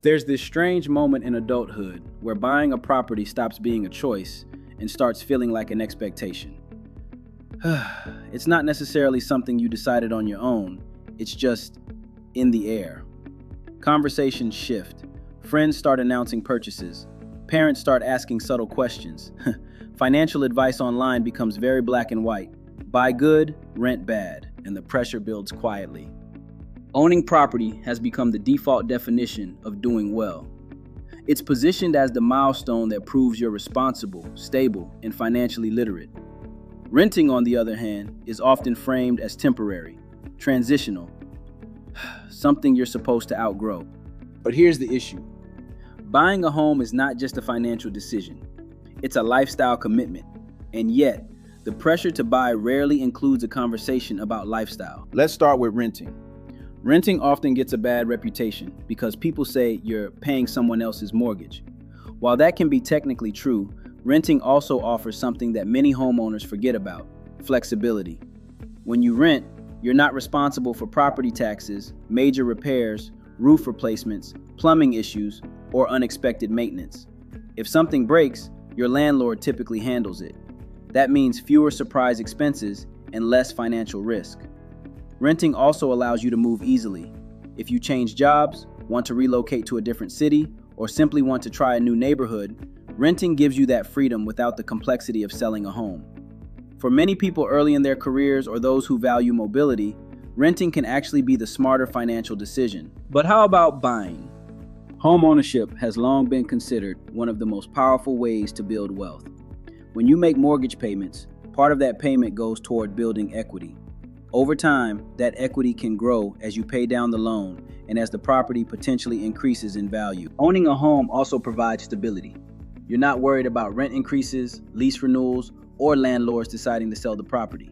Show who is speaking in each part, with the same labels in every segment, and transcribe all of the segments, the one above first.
Speaker 1: There's this strange moment in adulthood where buying a property stops being a choice and starts feeling like an expectation. It's not necessarily something you decided on your own, it's just in the air. Conversations shift, friends start announcing purchases, parents start asking subtle questions. Financial advice online becomes very black and white: buy good, rent bad, and the pressure builds quietly. Owning property has become the default definition of doing well. It's positioned as the milestone that proves you're responsible, stable, and financially literate. Renting, on the other hand, is often framed as temporary, transitional, something you're supposed to outgrow. But here's the issue: buying a home is not just a financial decision, it's a lifestyle commitment. And yet, the pressure to buy rarely includes a conversation about lifestyle. Let's start with renting. Renting often gets a bad reputation because people say you're paying someone else's mortgage. While that can be technically true, renting also offers something that many homeowners forget about: flexibility. When you rent, you're not responsible for property taxes, major repairs, roof replacements, plumbing issues, or unexpected maintenance. If something breaks, your landlord typically handles it. That means fewer surprise expenses and less financial risk. Renting also allows you to move easily. If you change jobs, want to relocate to a different city, or simply want to try a new neighborhood, renting gives you that freedom without the complexity of selling a home. For many people early in their careers or those who value mobility, renting can actually be the smarter financial decision. But how about buying? Homeownership has long been considered one of the most powerful ways to build wealth. When you make mortgage payments, part of that payment goes toward building equity. Over time, that equity can grow as you pay down the loan and as the property potentially increases in value. Owning a home also provides stability. You're not worried about rent increases, lease renewals, or landlords deciding to sell the property.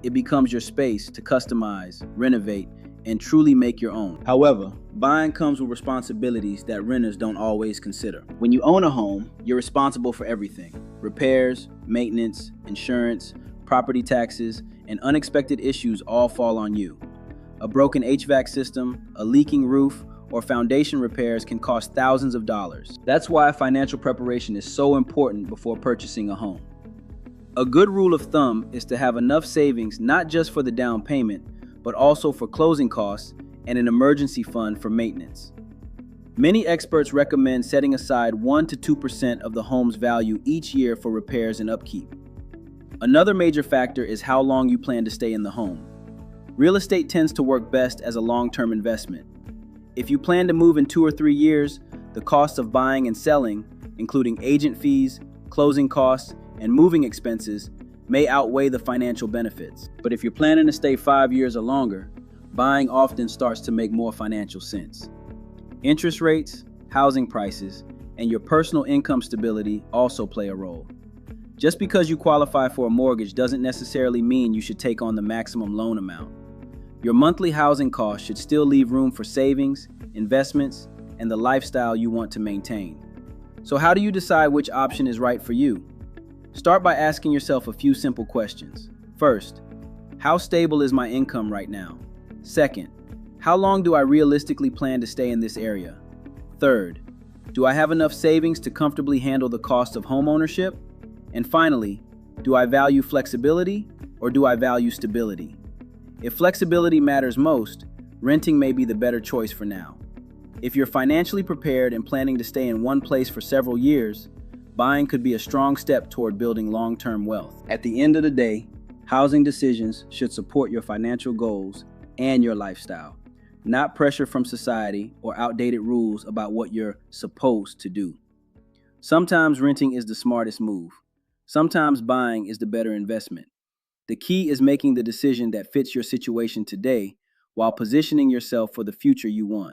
Speaker 1: It becomes your space to customize, renovate, and truly make your own. However, buying comes with responsibilities that renters don't always consider. When you own a home, you're responsible for everything: repairs, maintenance, insurance, property taxes, and unexpected issues all fall on you. A broken HVAC system, a leaking roof, or foundation repairs can cost thousands of dollars. That's why financial preparation is so important before purchasing a home. A good rule of thumb is to have enough savings not just for the down payment, but also for closing costs and an emergency fund for maintenance. Many experts recommend setting aside 1 to 2% of the home's value each year for repairs and upkeep. Another major factor is how long you plan to stay in the home. Real estate tends to work best as a long-term investment. If you plan to move in 2 or 3 years, the costs of buying and selling, including agent fees, closing costs, and moving expenses, may outweigh the financial benefits. But if you're planning to stay 5 years or longer, buying often starts to make more financial sense. Interest rates, housing prices, and your personal income stability also play a role. Just because you qualify for a mortgage doesn't necessarily mean you should take on the maximum loan amount. Your monthly housing costs should still leave room for savings, investments, and the lifestyle you want to maintain. So how do you decide which option is right for you? Start by asking yourself a few simple questions. First, how stable is my income right now? Second, how long do I realistically plan to stay in this area? Third, do I have enough savings to comfortably handle the cost of homeownership? And finally, do I value flexibility or do I value stability? If flexibility matters most, renting may be the better choice for now. If you're financially prepared and planning to stay in one place for several years, buying could be a strong step toward building long-term wealth. At the end of the day, housing decisions should support your financial goals and your lifestyle, not pressure from society or outdated rules about what you're supposed to do. Sometimes renting is the smartest move. Sometimes buying is the better investment. The key is making the decision that fits your situation today while positioning yourself for the future you want.